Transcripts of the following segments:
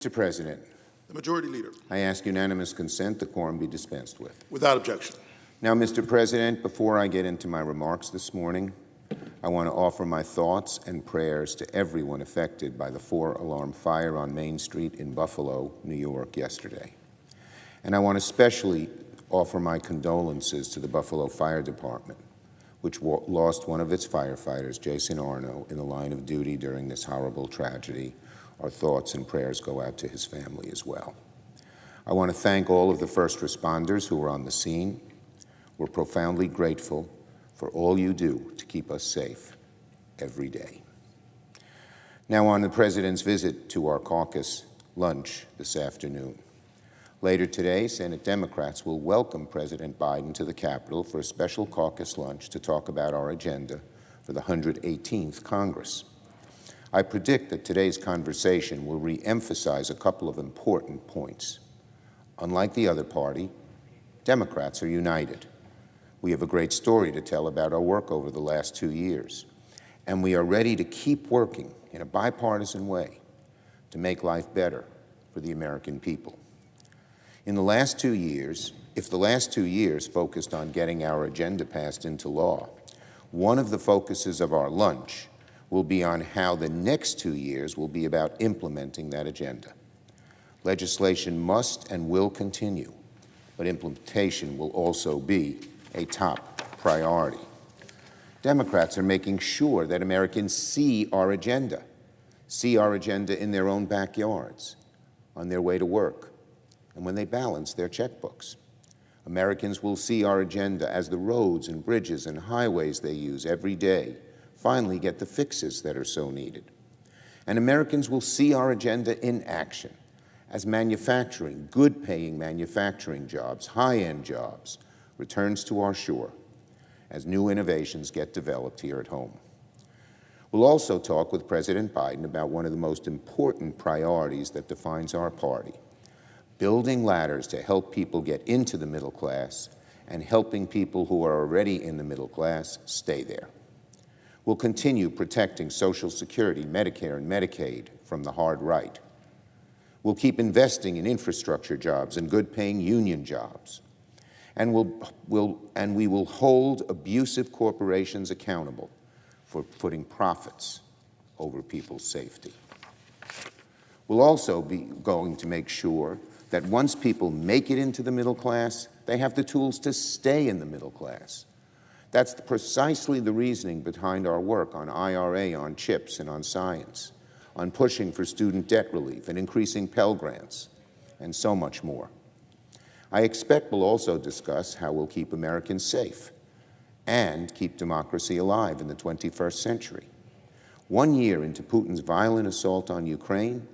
Mr. President, The Majority Leader. I ask unanimous consent the quorum be dispensed with. Without objection. Now, Mr. President, before I get into my remarks this morning, I want to offer my thoughts and prayers to everyone affected by the 4-alarm fire on Main Street in Buffalo, New York yesterday. And I want to especially offer my condolences to the Buffalo Fire Department, which lost one of its firefighters, Jason Arno, in the line of duty during this horrible tragedy. Our thoughts and prayers go out to his family as well. I want to thank all of the first responders who were on the scene. We're profoundly grateful for all you do to keep us safe every day. Now on the President's visit to our caucus lunch this afternoon. Later today, Senate Democrats will welcome President Biden to the Capitol for a special caucus lunch to talk about our agenda for the 118th Congress. I predict that today's conversation will re-emphasize a couple of important points. Unlike the other party, Democrats are united. We have a great story to tell about our work over the last 2 years, and we are ready to keep working in a bipartisan way to make life better for the American people. In the last 2 years, if the last 2 years focused on getting our agenda passed into law, one of the focuses of our lunch will be on how the next 2 years will be about implementing that agenda. Legislation must and will continue, but implementation will also be a top priority. Democrats are making sure that Americans see our agenda in their own backyards, on their way to work, and when they balance their checkbooks. Americans will see our agenda as the roads and bridges and highways they use every day finally get the fixes that are so needed. And Americans will see our agenda in action as manufacturing, good-paying manufacturing jobs, high-end jobs, returns to our shore as new innovations get developed here at home. We'll also talk with President Biden about one of the most important priorities that defines our party, building ladders to help people get into the middle class and helping people who are already in the middle class stay there. We'll continue protecting Social Security, Medicare, and Medicaid from the hard right. We'll keep investing in infrastructure jobs and good-paying union jobs. And we will hold abusive corporations accountable for putting profits over people's safety. We'll also be going to make sure that once people make it into the middle class, they have the tools to stay in the middle class. That's precisely the reasoning behind our work on IRA, on CHIPS, and on science, on pushing for student debt relief and increasing Pell Grants, and so much more. I expect we'll also discuss how we'll keep Americans safe and keep democracy alive in the 21st century. 1 year into Putin's violent assault on Ukraine,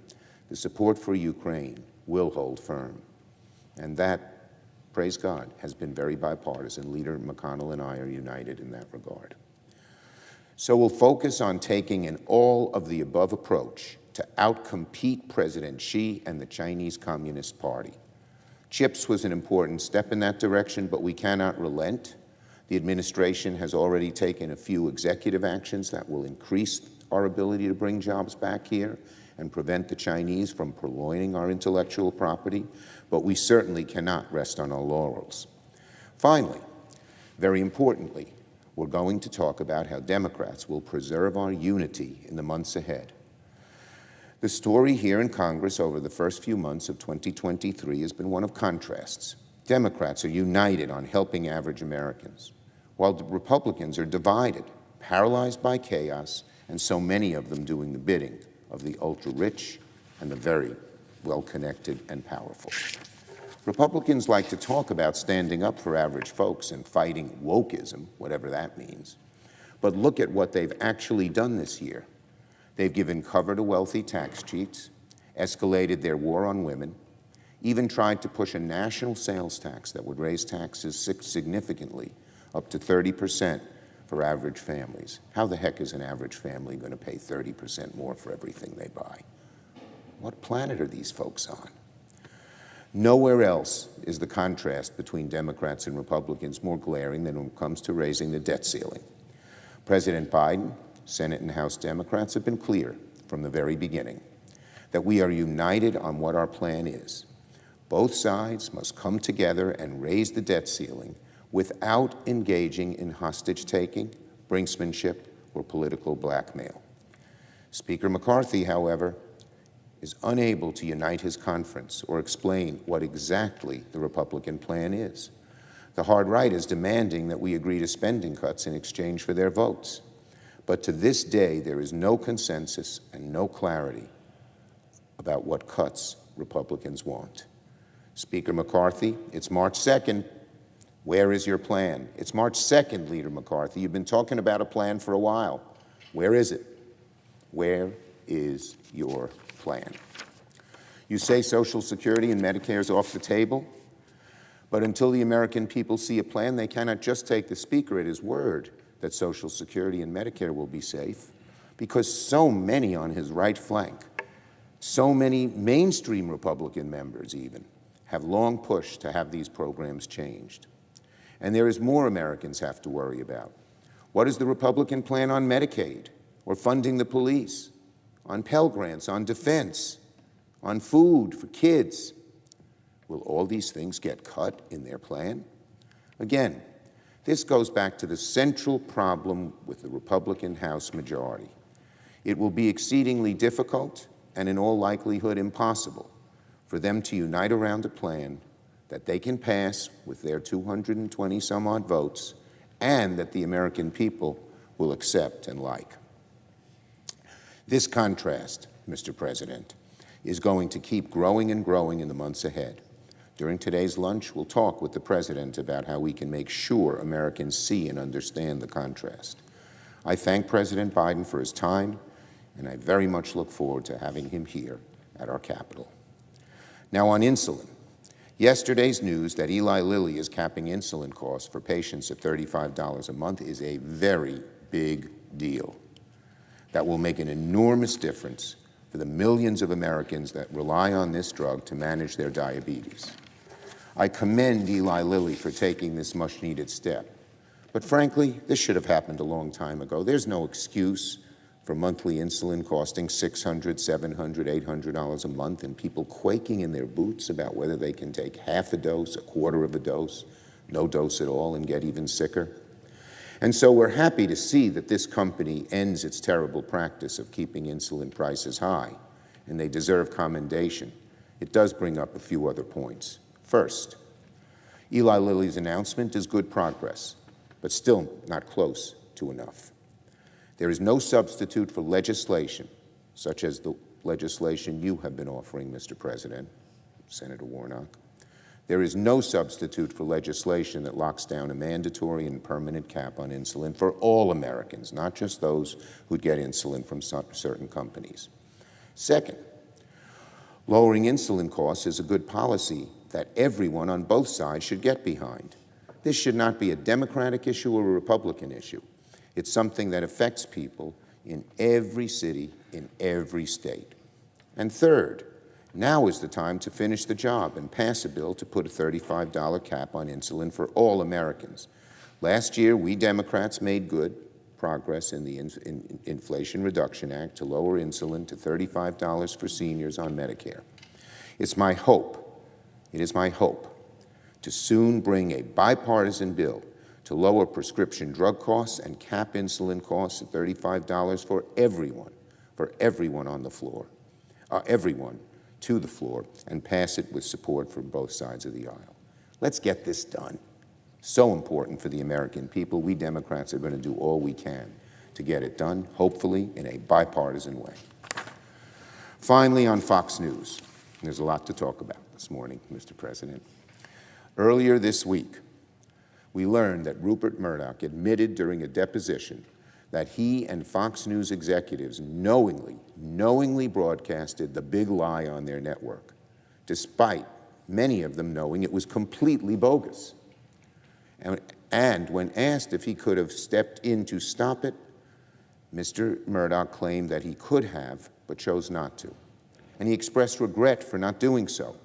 the support for Ukraine will hold firm. And that, praise God, has been very bipartisan. Leader McConnell and I are united in that regard. So we'll focus on taking an all-of-the-above approach to outcompete President Xi and the Chinese Communist Party. CHIPS was an important step in that direction, but we cannot relent. The administration has already taken a few executive actions that will increase our ability to bring jobs back here and prevent the Chinese from purloining our intellectual property, but we certainly cannot rest on our laurels. Finally, very importantly, we're going to talk about how Democrats will preserve our unity in the months ahead. The story here in Congress over the first few months of 2023 has been one of contrasts. Democrats are united on helping average Americans, while the Republicans are divided, paralyzed by chaos, and so many of them doing the bidding of the ultra-rich and the very well-connected and powerful. Republicans like to talk about standing up for average folks and fighting wokeism, whatever that means. But look at what they've actually done this year. They've given cover to wealthy tax cheats, escalated their war on women, even tried to push a national sales tax that would raise taxes significantly, up to 30% for average families. How the heck is an average family going to pay 30% more for everything they buy? What planet are these folks on? Nowhere else is the contrast between Democrats and Republicans more glaring than when it comes to raising the debt ceiling. President Biden, Senate and House Democrats have been clear from the very beginning that we are united on what our plan is. Both sides must come together and raise the debt ceiling without engaging in hostage-taking, brinksmanship, or political blackmail. Speaker McCarthy, however, is unable to unite his conference or explain what exactly the Republican plan is. The hard right is demanding that we agree to spending cuts in exchange for their votes. But to this day, there is no consensus and no clarity about what cuts Republicans want. Speaker McCarthy, it's March 2nd. Where is your plan? It's March 2nd, Leader McCarthy. You've been talking about a plan for a while. Where is it? Where is your plan? You say Social Security and Medicare is off the table, but until the American people see a plan, they cannot just take the Speaker at his word that Social Security and Medicare will be safe, because so many on his right flank, so many mainstream Republican members even, have long pushed to have these programs changed. And there is more Americans have to worry about. What is the Republican plan on Medicaid, or funding the police, on Pell Grants, on defense, on food for kids? Will all these things get cut in their plan? Again, this goes back to the central problem with the Republican House majority. It will be exceedingly difficult and in all likelihood impossible for them to unite around a plan that they can pass with their 220-some-odd votes and that the American people will accept and like. This contrast, Mr. President, is going to keep growing and growing in the months ahead. During today's lunch, we'll talk with the President about how we can make sure Americans see and understand the contrast. I thank President Biden for his time, and I very much look forward to having him here at our Capitol. Now on insulin. Yesterday's news that Eli Lilly is capping insulin costs for patients at $35 a month is a very big deal that will make an enormous difference for the millions of Americans that rely on this drug to manage their diabetes. I commend Eli Lilly for taking this much-needed step. But frankly, this should have happened a long time ago. There's no excuse for monthly insulin costing $600, $700, $800 a month and people quaking in their boots about whether they can take half a dose, a quarter of a dose, no dose at all, and get even sicker. And so we're happy to see that this company ends its terrible practice of keeping insulin prices high, and they deserve commendation. It does bring up a few other points. First, Eli Lilly's announcement is good progress, but still not close to enough. There is no substitute for legislation, such as the legislation you have been offering, Mr. President, Senator Warnock. There is no substitute for legislation that locks down a mandatory and permanent cap on insulin for all Americans, not just those who get insulin from certain companies. Second, lowering insulin costs is a good policy that everyone on both sides should get behind. This should not be a Democratic issue or a Republican issue. It's something that affects people in every city, in every state. And third, now is the time to finish the job and pass a bill to put a $35 cap on insulin for all Americans. Last year, we Democrats made good progress in the Inflation Reduction Act to lower insulin to $35 for seniors on Medicare. It's my hope, it is my hope, to soon bring a bipartisan bill to lower prescription drug costs and cap insulin costs at $35 for everyone on the floor, everyone to the floor, and pass it with support from both sides of the aisle. Let's get this done. So important for the American people. We Democrats are going to do all we can to get it done, hopefully in a bipartisan way. Finally, on Fox News, there's a lot to talk about this morning, Mr. President. Earlier this week, we learned that Rupert Murdoch admitted during a deposition that he and Fox News executives knowingly broadcasted the big lie on their network, despite many of them knowing it was completely bogus. And when asked if he could have stepped in to stop it, Mr. Murdoch claimed that he could have, but chose not to. And he expressed regret for not doing so.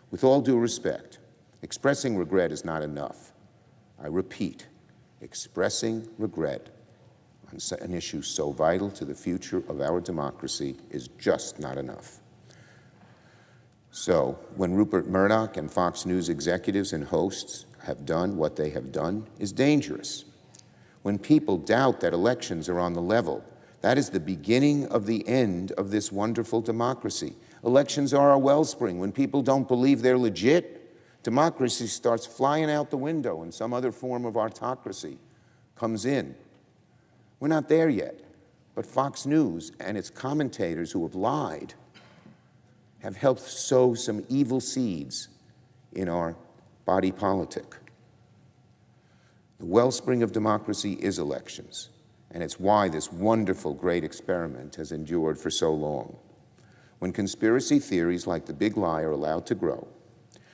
With all due respect, expressing regret is not enough. I repeat, expressing regret on an issue so vital to the future of our democracy is just not enough. So when Rupert Murdoch and Fox News executives and hosts have done what they have done is dangerous. When people doubt that elections are on the level, that is the beginning of the end of this wonderful democracy. Elections are a wellspring. When people don't believe they're legit, democracy starts flying out the window and some other form of autocracy comes in. We're not there yet, but Fox News and its commentators who have lied have helped sow some evil seeds in our body politic. The wellspring of democracy is elections, and it's why this wonderful, great experiment has endured for so long. When conspiracy theories like the big lie are allowed to grow,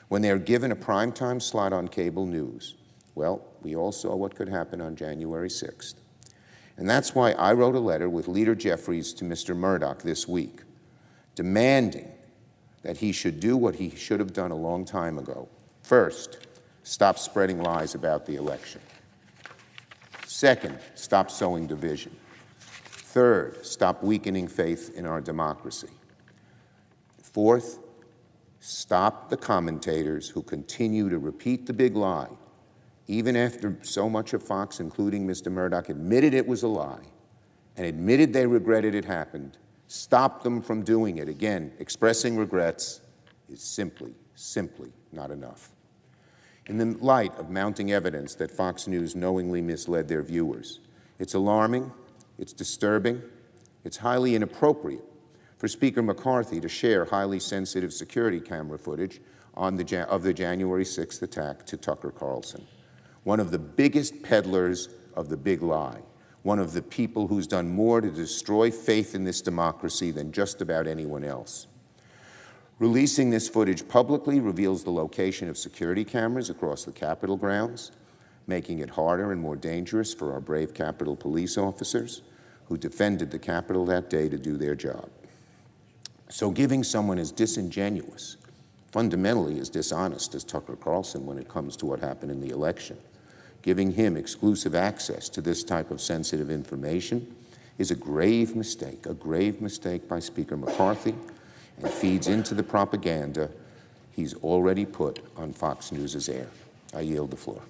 when they are given a primetime slot on cable news, well, we all saw what could happen on January 6th. And that's why I wrote a letter with Leader Jeffries to Mr. Murdoch this week, demanding that he should do what he should have done a long time ago. First, stop spreading lies about the election. Second, stop sowing division. Third, stop weakening faith in our democracy. Fourth, stop the commentators who continue to repeat the big lie, even after so much of Fox, including Mr. Murdoch, admitted it was a lie and admitted they regretted it happened. Stop them from doing it. Again, expressing regrets is simply not enough. In the light of mounting evidence that Fox News knowingly misled their viewers, it's alarming, it's disturbing, it's highly inappropriate for Speaker McCarthy to share highly sensitive security camera footage of the January 6th attack to Tucker Carlson, one of the biggest peddlers of the big lie, one of the people who's done more to destroy faith in this democracy than just about anyone else. Releasing this footage publicly reveals the location of security cameras across the Capitol grounds, making it harder and more dangerous for our brave Capitol police officers who defended the Capitol that day to do their job. So giving someone as disingenuous, fundamentally as dishonest as Tucker Carlson when it comes to what happened in the election, giving him exclusive access to this type of sensitive information is a grave mistake by Speaker McCarthy, and feeds into the propaganda he's already put on Fox News' air. I yield the floor.